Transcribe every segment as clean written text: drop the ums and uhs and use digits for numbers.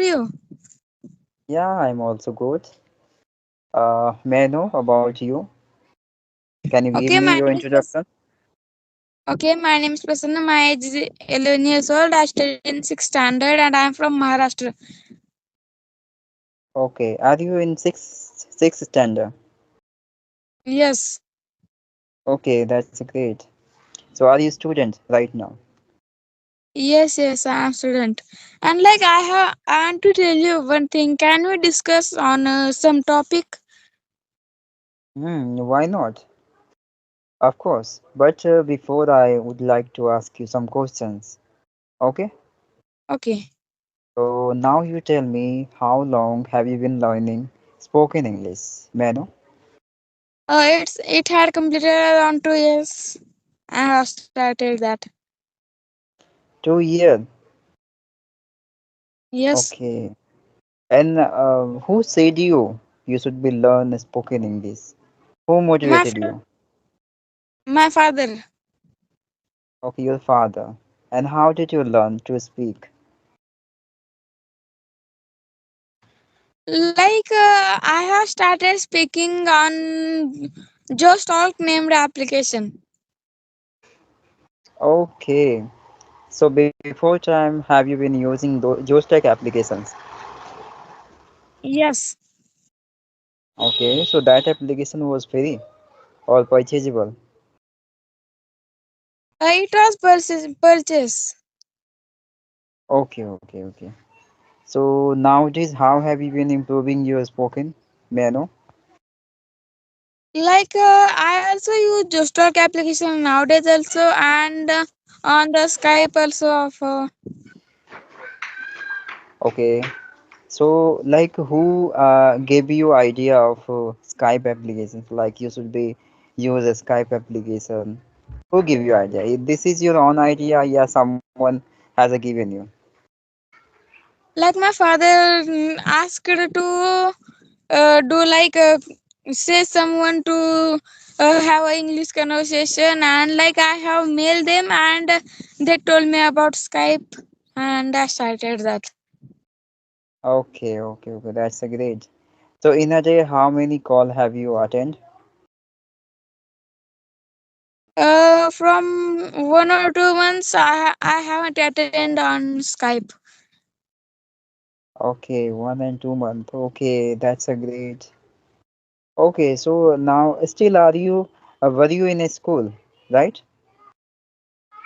you? Yeah, I'm also good. May I know about you? Can you give Okay, me my your name is Pras- introduction? Okay, my name is Prasanna. My age is 11 years old. I study in 6th standard and I am from Maharashtra. Okay, are you in sixth standard? Yes. Okay, that's great. So are you student right now? Yes, I am student. And like I want to tell you one thing. Can we discuss on some topic? Why not? Of course. But before I would like to ask you some questions. Okay? Okay. So now you tell me how long have you been learning spoken English? May I know? It had completed around 2 years. I have started that. 2 years. Yes. Okay. And who said you should be learn spoken English? Who My motivated fa- you? my father. Okay, your father. And how did you learn to speak? I have started speaking on Just Talk named application. Okay. So before time, have you been using Jostack applications? Yes. Okay, so that application was free or purchasable. It was purchase. Okay, okay, okay. So nowadays, how have you been improving your spoken? May I know? I also use Just Talk application nowadays also and on the Skype also of Okay. So like who gave you idea of Skype applications? Like you should be use a Skype application. Who give you idea? This is your own idea, yeah, someone has a given you. like my father asked to do say someone to have a English conversation and like I have mailed them and they told me about Skype and I started that. Okay, okay, okay. That's a great. So in a day, how many call have you attend? From 1 or 2 months, I haven't attended on Skype. Okay, 1 and 2 month. Okay, that's a great. Okay, so now still are you were you in a school, right?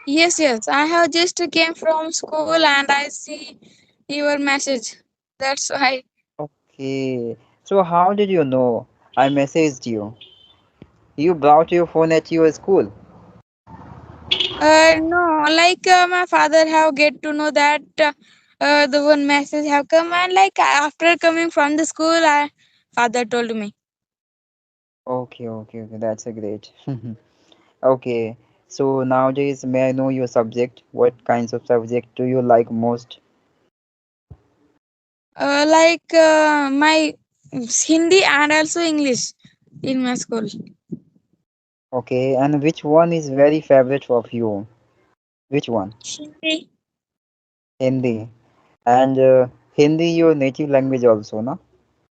Yes, I have just came from school and I see your message. That's why. Okay. So how did you know I messaged you? You brought your phone at your school. No, my father have get to know that the one message have come and after coming from the school, father told me. Okay, okay, okay. That's a great. Okay. So nowadays, may I know your subject? What kinds of subject do you like most? My Hindi and also English in my school. Okay, and which one is very favorite of you? Which one? Hindi. Hindi. And Hindi your native language also, no?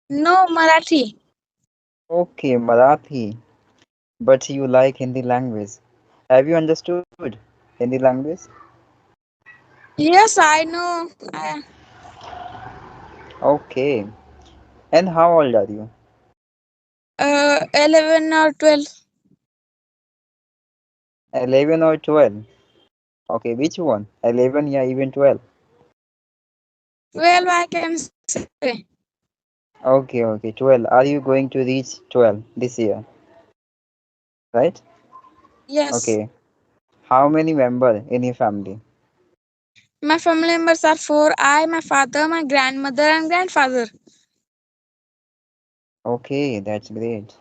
No, Marathi. Okay, Marathi. But you like Hindi language. Have you understood Hindi language? Yes, I know. Okay. And how old are you? 11 or 12. 11 or 12? Okay, which one? 11, yeah, even 12. 12, I can say. Okay, okay, 12. Are you going to reach 12 this year, right? Yes. Okay. How many member in your family? My family members are four. I, my father, my grandmother, and grandfather. Okay, that's great.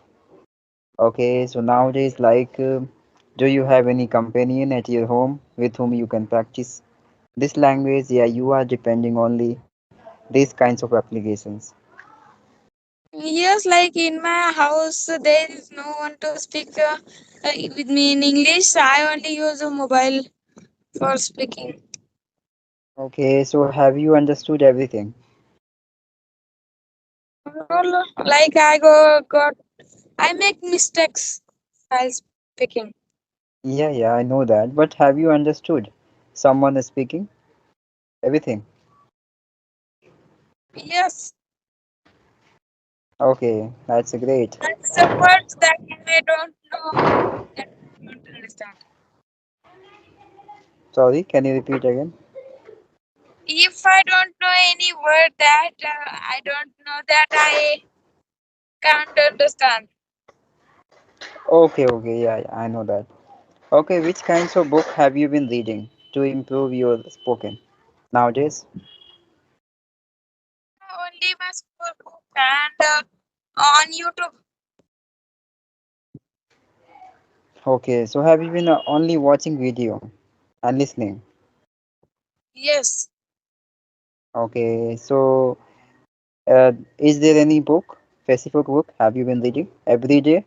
Okay, so nowadays, do you have any companion at your home with whom you can practice this language? Yeah, you are depending only these kinds of applications. Yes, like in my house, there is no one to speak with me in English. I only use a mobile for speaking. Okay, so have you understood everything? No, like I go got I make mistakes while speaking. Yeah, yeah, I know that. But have you understood someone is speaking? Everything. Yes, Okay, that's great. and some words that I don't know that I don't understand. Sorry, can you repeat again? If I don't know any word that I don't know that I can't understand. Okay, okay, yeah, yeah, I know that. Okay, which kinds of book have you been reading to improve your spoken nowadays? Only my school book and on YouTube. Okay, so have you been only watching video and listening? Yes, Okay, so is there any book, specific book, have you been reading every day?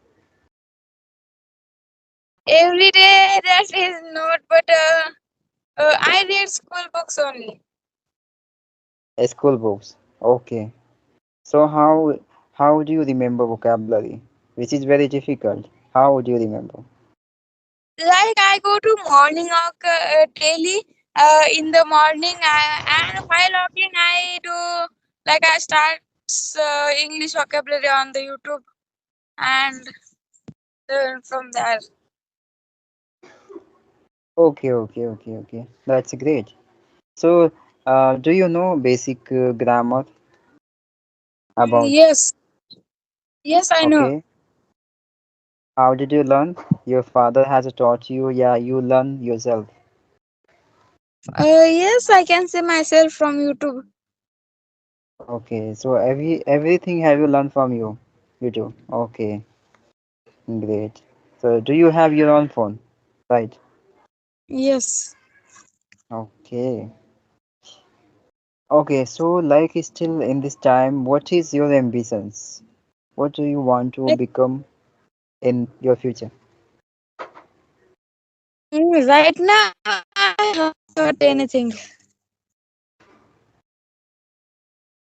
every day that is not, but I read school books only. School books. Okay. So how do you remember vocabulary, which is very difficult? How do you remember? Like I go to morning walk daily in the morning, and while walking, I do like I start English vocabulary on the YouTube and learn from there. Okay, okay, okay, okay. That's great. So, do you know basic grammar about? Yes, yes, I know. Okay, how did you learn? Your father has taught you, yeah, you learn yourself. Yes, I can say myself from YouTube. Okay, so everything have you learned from you, YouTube. Okay, great. So, do you have your own phone? Right. Yes, Okay. Okay, so like still in this time, what is your ambitions? What do you want to like, become in your future? right now I haven't thought anything.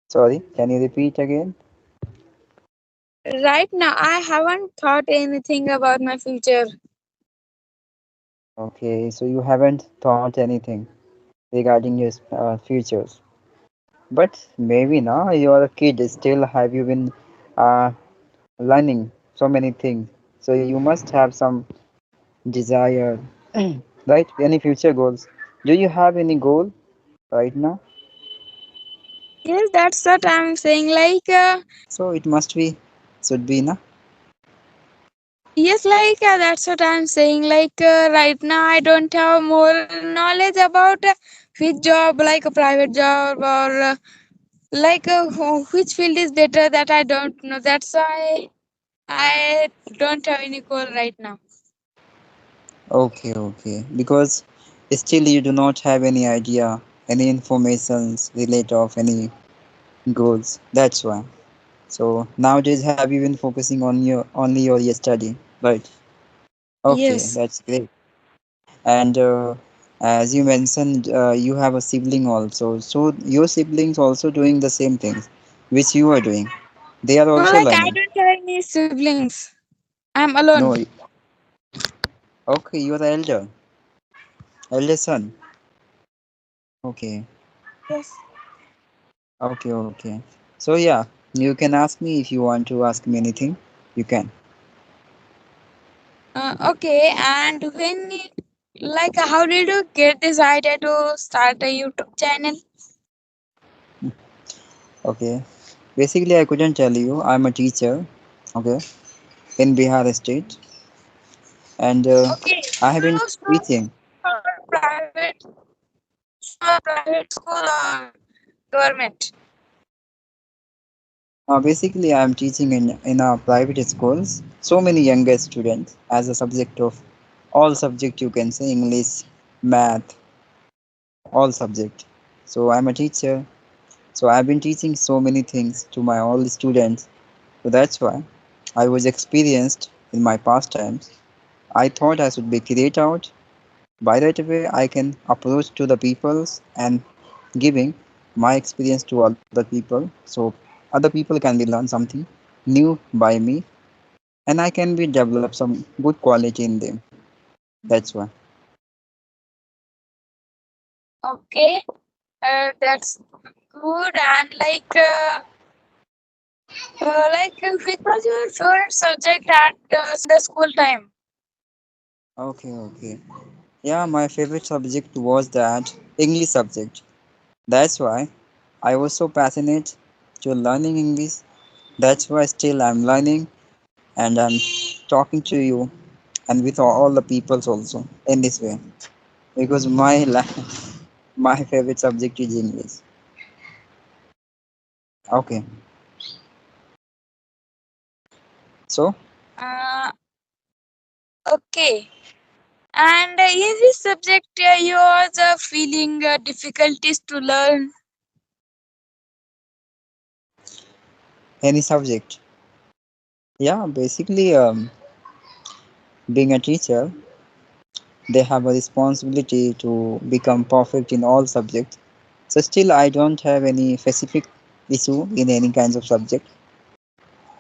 Sorry, can you repeat again? Right now I haven't thought anything about my future. Okay, so you haven't thought anything regarding your futures. But maybe now you're a kid, still have you been uh, learning so many things. So you must have some desire, right? Any future goals? Do you have any goal right now? Yes, that's what I'm saying. Like, So it must be, should be, na? yes, like that's what I'm saying. Like, right now I don't have more knowledge about which job, like a private job or like which field is better. That I don't know. That's why I don't have any goal right now. Okay, okay. Because still you do not have any idea, any informations related of any goals. That's why. So nowadays, have you been focusing on your only your study, right? Okay, Yes, that's great. And as you mentioned, you have a sibling also. So your siblings also doing the same things which you are doing. They are no, also like I learning. don't have any siblings. I'm alone. No, okay, you are the elder son. Okay, Yes. okay, okay. So yeah, you can ask me if you want to ask me anything. You can. Okay, and like, how did you get this idea to start a YouTube channel? Okay. Basically, I couldn't tell you. I'm a teacher. Okay, in Bihar state, and Okay, I have been so teaching. for private, for private school or government? Basically, I am teaching in a private schools. So many younger students as a subject of all subject you can say English, math, all subject. So I'm a teacher. So I've been teaching so many things to my all students. So that's why I was experienced in my past times. I thought I should be create out. By that way, I can approach to the peoples and giving my experience to other people. So other people can be learn something new by me, and I can be develop some good quality in them. That's why. Okay, that's good. And which was your favorite subject at the school time? Okay, okay. Yeah, my favorite subject was that English subject. That's why I was so passionate to learning English. That's why still I'm learning and I'm talking to you and with all the peoples also in this way because my favorite subject is English. Okay, so Uh, okay. And in this subject, you was feeling difficulties to learn. any subject. Yeah, basically, being a teacher, they have a responsibility to become perfect in all subjects. So still, I don't have any specific issue in any kinds of subject.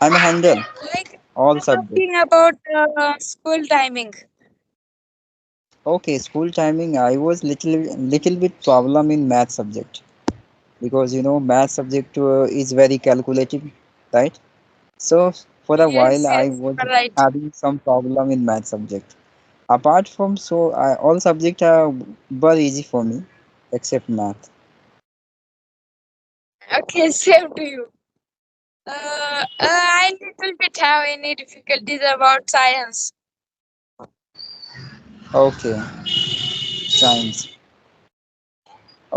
I'm a handle Like all I'm subjects. talking about school timing. Okay, school timing. I was little bit problem in math subject because math subject is very calculative, right? So for a while Yes, I yes, was right. having some problem in math subject. Apart from all subjects are very easy for me except math. Okay, same to you. I little bit have any difficulties about science. Okay, science.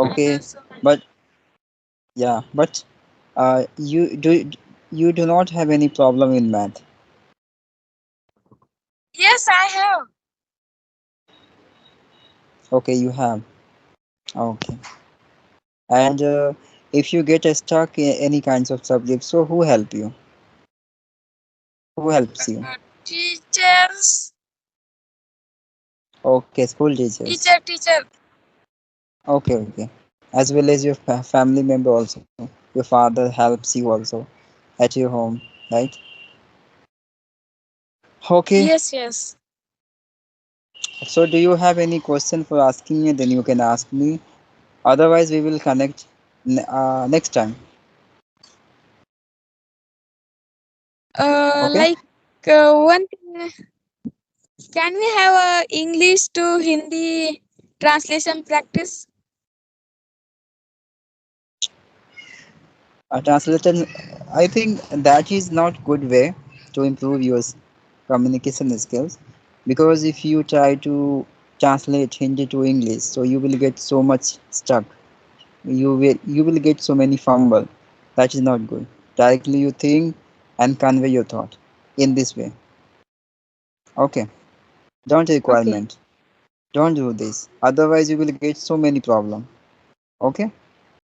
I Okay, have so many. but yeah, but you do not have any problem in math. Yes, I have. Okay, you have. Okay, and if you get stuck in any kinds of subject, so who help you? Who helps you? Teachers, Okay, school teachers. teacher. Okay, okay. As well as your family member also. Your father helps you also at your home, right? Okay. Yes, yes. So do you have any question for asking me? Then you can ask me. Otherwise, we will connect next time. Okay. Like one thing, can we have a English to Hindi translation practice? Translator, I think that is not good way to improve your communication skills because if you try to translate Hindi to English, so you will get so much stuck. You will get so many fumble. That is not good. Directly you think and convey your thought in this way. Okay. Don't Okay. requirement. Don't do this. Otherwise you will get so many problem. Okay.